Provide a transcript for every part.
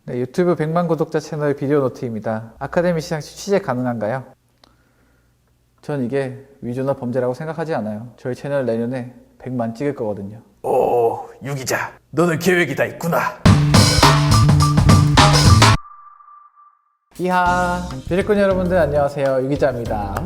네, 유튜브 100만 구독자 채널 비디오 노트입니다. 아카데미 시상식 취재 가능한가요? 전 이게 위조나 범죄라고 생각하지 않아요. 저희 채널 내년에 100만 찍을 거거든요. 오, 유기자, 너는 계획이 다 있구나. 이하! 비리꾼 여러분들 안녕하세요. 유기자입니다.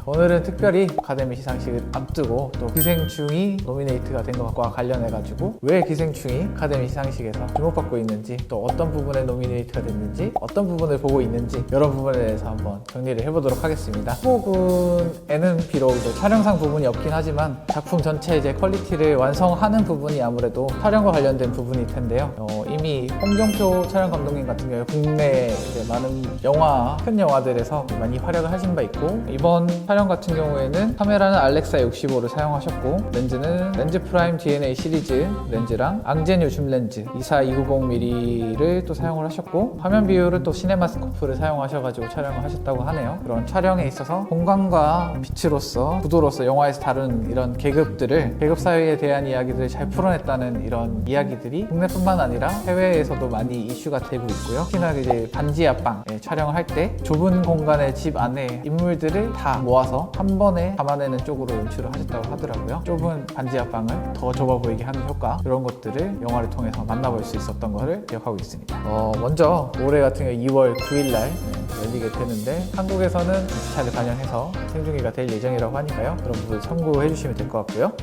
오늘은 특별히 아카데미 시상식을 앞두고 또 기생충이 노미네이트가 된 것과 관련해가지고 왜 기생충이 아카데미 시상식에서 주목받고 있는지, 또 어떤 부분에 노미네이트가 됐는지, 어떤 부분을 보고 있는지 이런 부분에 대해서 한번 정리를 해보도록 하겠습니다. 후보군에는 비록 이제 촬영상 부분이 없긴 하지만 작품 전체 이제 퀄리티를 완성하는 부분이 아무래도 촬영과 관련된 부분일 텐데요. 이미 홍경표 촬영 감독님 같은 경우에 국내 이제 많은 큰 영화들에서 많이 활약을 하신 바 있고, 이번 촬영 같은 경우에는 카메라는 알렉사 65를 사용하셨고, 렌즈는 렌즈 프라임 DNA 시리즈 렌즈랑 앙제뉴 줌 렌즈 24290mm를 또 사용을 하셨고, 화면 비율은 또 시네마스코프를 사용하셔가지고 촬영을 하셨다고 하네요. 그런 촬영에 있어서 공간과 빛으로서, 구도로서 영화에서 다룬 이런 계급 사회에 대한 이야기들을 잘 풀어냈다는 이런 이야기들이 국내뿐만 아니라 해외에서도 많이 이슈가 되고 있고요. 특히나 이제 반지 합방 촬영을 할 때 좁은 공간의 집 안에 인물들을 다 모아서 한 번에 담아내는 쪽으로 연출을 하셨다고 하더라고요. 좁은 반지 합방을 더 좁아 보이게 하는 효과, 그런 것들을 영화를 통해서 만나볼 수 있었던 것을 기억하고 있습니다. 먼저 올해 같은 경우 2월 9일날 열리게 되는데, 한국에서는 2차를 반영해서 생중계가 될 예정이라고 하니까요. 그런 부분 참고해 주시면 될 것 같고요.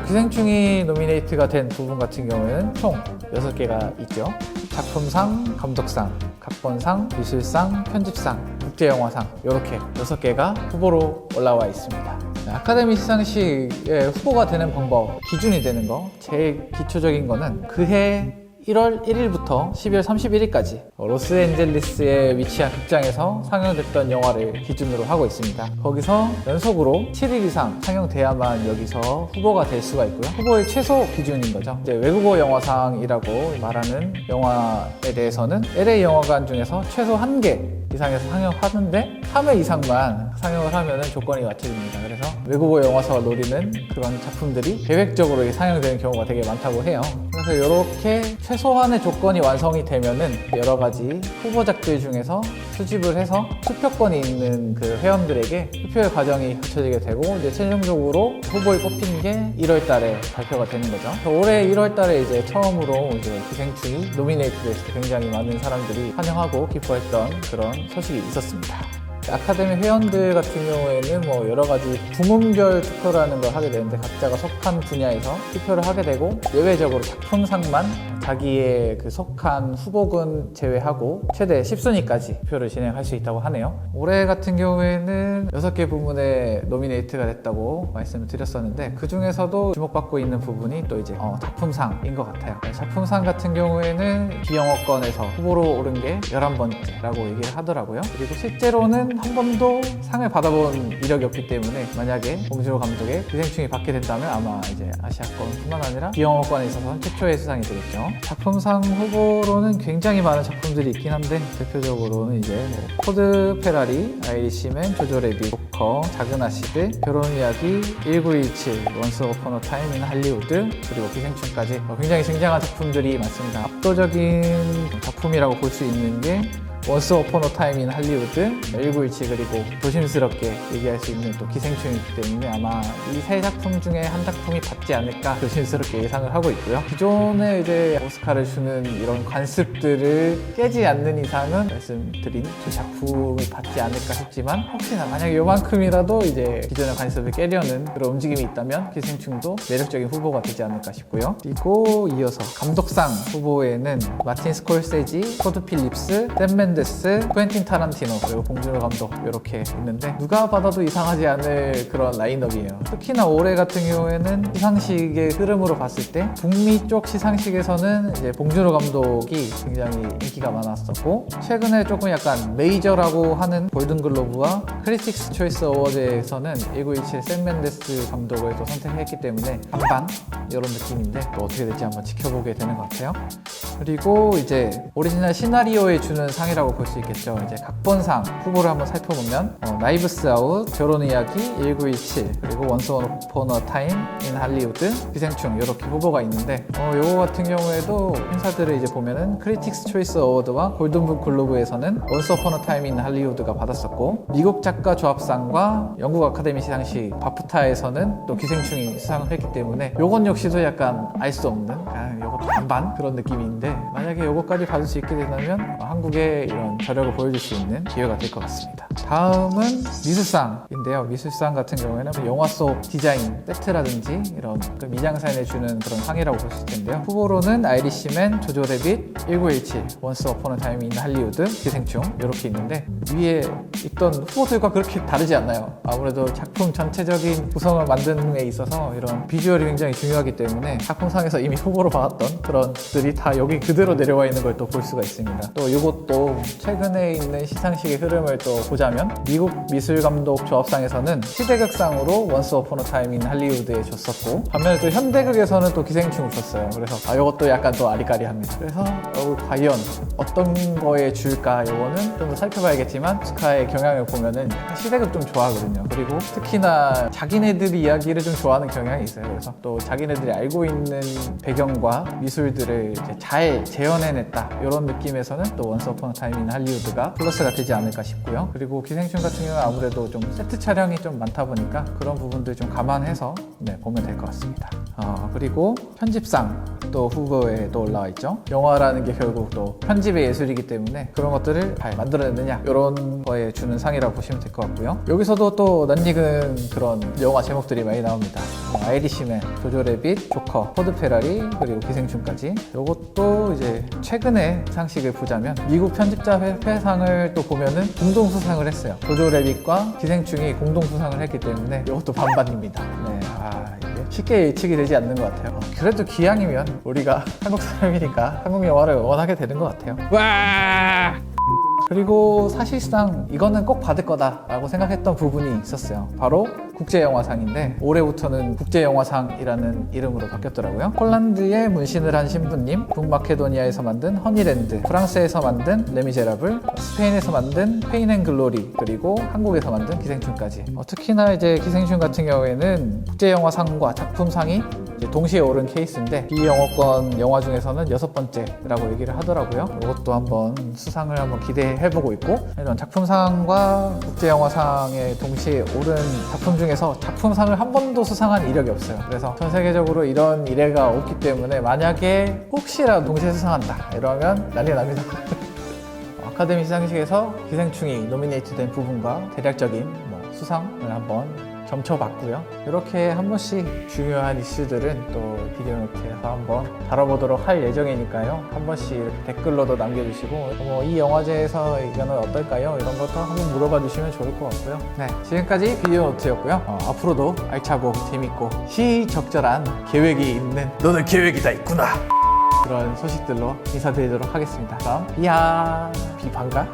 기생충이 노미네이트가 된 부분 같은 경우에는 총 6개가 있죠. 작품상, 감독상, 각본상, 미술상, 편집상, 국제영화상 이렇게 6개가 후보로 올라와 있습니다. 아카데미 시상식에 후보가 되는 방법, 기준이 되는 거, 제일 기초적인 거는 그해 1월 1일부터 12월 31일까지 로스앤젤레스에 위치한 극장에서 상영됐던 영화를 기준으로 하고 있습니다. 거기서 연속으로 7일 이상 상영돼야만 여기서 후보가 될 수가 있고요. 후보의 최소 기준인 거죠. 이제 외국어 영화상이라고 말하는 영화에 대해서는 LA 영화관 중에서 최소 1개 이상에서 상영하는데 3회 이상만 상영을 하면 조건이 맞춰집니다. 그래서 외국어 영화사가 노리는 그런 작품들이 계획적으로 상영되는 경우가 되게 많다고 해요. 그래서 이렇게 최소한의 조건이 완성이 되면은 여러 가지 후보작들 중에서 수집을 해서 투표권이 있는 그 회원들에게 투표의 과정이 갖춰지게 되고, 이제 최종적으로 후보에 뽑힌 게 1월 달에 발표가 되는 거죠. 올해 1월 달에 이제 처음으로 이제 기생충이 노미네이트 됐을 때 굉장히 많은 사람들이 환영하고 기뻐했던 그런 소식이 있었습니다. 아카데미 회원들 같은 경우에는 여러 가지 부문별 투표라는 걸 하게 되는데, 각자가 속한 분야에서 투표를 하게 되고, 예외적으로 작품상만 자기의 그 속한 후보군 제외하고 최대 10순위까지 투표를 진행할 수 있다고 하네요. 올해 같은 경우에는 6개 부문에 노미네이트가 됐다고 말씀을 드렸었는데, 그 중에서도 주목받고 있는 부분이 또 이제 작품상인 것 같아요. 작품상 같은 경우에는 비영어권에서 후보로 오른 게 11번째라고 얘기를 하더라고요. 그리고 실제로는 한 번도 상을 받아본 이력이 없기 때문에, 만약에 봉준호 감독의 기생충이 받게 된다면 아마 이제 아시아권뿐만 아니라 비영어권에 있어서 최초의 수상이 되겠죠. 작품상 후보로는 굉장히 많은 작품들이 있긴 한데, 대표적으로는 이제 포드 페라리, 아이리시맨, 조조 레빗, 조커, 작은 아시드, 결혼 이야기, 1917, 원스 어폰 어 타임 인 할리우드, 그리고 기생충까지 굉장히 굉장한 작품들이 많습니다. 압도적인 작품이라고 볼 수 있는 게 원스 어폰 어 타임 인 할리우드, 1917, 그리고 조심스럽게 얘기할 수 있는 또 기생충이기 때문에 아마 이 세 작품 중에 한 작품이 받지 않을까 조심스럽게 예상을 하고 있고요. 기존에 이제 오스카를 주는 이런 관습들을 깨지 않는 이상은 말씀드린 두 작품이 받지 않을까 싶지만, 혹시나 만약에 요만큼이라도 이제 기존의 관습을 깨려는 그런 움직임이 있다면 기생충도 매력적인 후보가 되지 않을까 싶고요. 그리고 이어서 감독상 후보에는 마틴 스콜세지, 토드 필립스, 샘 맨데스, 쿠엔틴 타란티노, 그리고 봉준호 감독 이렇게 있는데, 누가 받아도 이상하지 않을 그런 라인업이에요. 특히나 올해 같은 경우에는 시상식의 흐름으로 봤을 때 북미 쪽 시상식에서는 이제 봉준호 감독이 굉장히 인기가 많았었고, 최근에 조금 약간 메이저라고 하는 골든글로브와 크리틱스 초이스 어워드에서는 1917 샘 맨데스 감독을 또 선택했기 때문에 반반 이런 느낌인데, 또 어떻게 될지 한번 지켜보게 되는 것 같아요. 그리고 이제 오리지널 시나리오에 주는 상이라고 상이라고 볼 수 있겠죠. 이제 각본상 후보를 한번 살펴보면 나이브스 아웃, 결혼 이야기, 1917, 그리고 원스 어폰 어 타임 인 할리우드, 기생충 이렇게 후보가 있는데 요거 같은 경우에도 행사들을 이제 보면은 크리틱스 초이스 어워드와 골든 글로브에서는 원스 어폰 어 타임 인 할리우드가 받았었고, 미국 작가 조합상과 영국 아카데미 시상식 바프타에서는 또 기생충이 수상을 했기 때문에 요건 역시도 약간 알 수 없는 요것도 반반 그런 느낌인데, 만약에 요거까지 받을 수 있게 된다면 한국의 이런 저력을 보여줄 수 있는 기회가 될 것 같습니다. 다음은 미술상인데요. 미술상 같은 경우에는 영화 속 디자인, 세트라든지 이런 그 미장센에 주는 그런 상이라고 볼 수 있을 텐데요. 후보로는 아이리시맨, 조조 래빗, 1917, 원스 어폰 어 타임 인 할리우드, 기생충 이렇게 있는데, 위에 있던 후보들과 그렇게 다르지 않나요? 아무래도 작품 전체적인 구성을 만드는 데 있어서 이런 비주얼이 굉장히 중요하기 때문에 작품상에서 이미 후보로 받았던 그런 들이 다 여기 그대로 내려와 있는 걸 또 볼 수가 있습니다. 또 이것도 최근에 있는 시상식의 흐름을 또 보자면, 미국 미술감독 조합상에서는 시대극상으로 원스 어폰 어 타임 인 할리우드에 줬었고, 반면에 또 현대극에서는 또 기생충을 줬어요. 그래서 이것도 약간 또 아리까리합니다. 그래서 과연 어떤 거에 줄까, 이거는 좀 더 살펴봐야겠지만, 스카의 경향을 보면은 약간 시대극 좀 좋아하거든요. 그리고 특히나 자기네들이 이야기를 좀 좋아하는 경향이 있어요. 그래서 또 자기네들이 알고 있는 배경과 미술들을 이제 잘 재현해냈다, 이런 느낌에서는 또 원스 어폰 어 타임 인 할리우드가 플러스가 되지 않을까 싶고요. 그리고 기생충 같은 경우는 아무래도 좀 세트 촬영이 좀 많다 보니까 그런 부분들 좀 감안해서 보면 될 것 같습니다. 그리고 편집상 또 후보에 또 올라와 있죠. 영화라는 게 결국 또 편집의 예술이기 때문에 그런 것들을 잘 만들어내느냐, 이런 거에 주는 상이라고 보시면 될 것 같고요. 여기서도 또 낯익은 그런 영화 제목들이 많이 나옵니다. 아이리시맨, 조조 래빗, 조커, 포드 페라리, 그리고 기생충까지. 이것도 이제 최근에 상식을 보자면 미국 편집자 회상을 또 보면은 공동 수상을 했어요. 조조 래빗과 기생충이 공동 수상을 했기 때문에 이것도 반반입니다. 네, 이게 쉽게 예측이 되지 않는 것 같아요. 그래도 기왕이면 우리가 한국 사람이니까 한국 영화를 응원하게 되는 것 같아요. 와! 그리고 사실상 이거는 꼭 받을 거다라고 생각했던 부분이 있었어요. 바로 국제영화상인데, 올해부터는 국제영화상이라는 이름으로 바뀌었더라고요. 폴란드에 문신을 한 신부님, 북마케도니아에서 만든 허니랜드, 프랑스에서 만든 레미제라블, 스페인에서 만든 페인 앤 글로리, 그리고 한국에서 만든 기생충까지. 특히나 이제 기생충 같은 경우에는 국제영화상과 작품상이 이제 동시에 오른 케이스인데, 비영어권 영화 중에서는 6번째라고 얘기를 하더라고요. 이것도 한번 수상을 한번 기대해보고 있고, 이런 작품상과 국제영화상에 동시에 오른 작품 중에서 작품상을 한 번도 수상한 이력이 없어요. 그래서 전 세계적으로 이런 이례가 없기 때문에, 만약에 혹시라도 동시에 수상한다 이러면 난리 납니다. 아카데미 시상식에서 기생충이 노미네이트 된 부분과 대략적인 수상을 한번 점쳐봤고요. 이렇게 한 번씩 중요한 이슈들은 또 비디오 노트에서 한번 다뤄보도록 할 예정이니까요. 한 번씩 이렇게 댓글로도 남겨주시고, 이 영화제에서 이거는 어떨까요? 이런 것도 한번 물어봐 주시면 좋을 것 같고요. 네, 지금까지 비디오 노트였고요. 앞으로도 알차고 재밌고 시적절한 계획이 있는 너는 계획이 다 있구나. 그런 소식들로 인사드리도록 하겠습니다. 그럼 비반가?